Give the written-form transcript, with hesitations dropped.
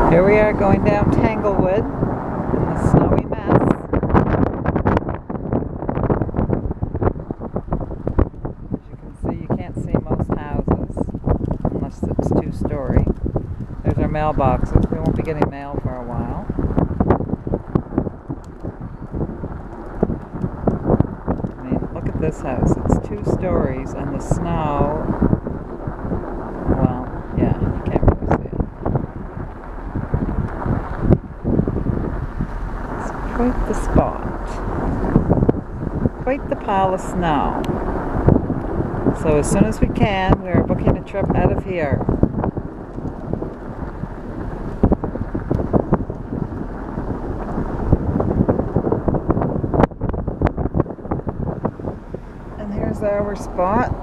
Here we are going down Tanglewood in the snowy mess. As you can see, you can't see most houses unless it's two-story. There's our mailboxes. We won't be getting mail for a while. I mean, look at this house. It's 2 stories and the snow, well, yeah, you can't really see it. Quite the spot. Quite the pile of snow. So as soon as we can, we are booking a trip out of here. And here's our spot.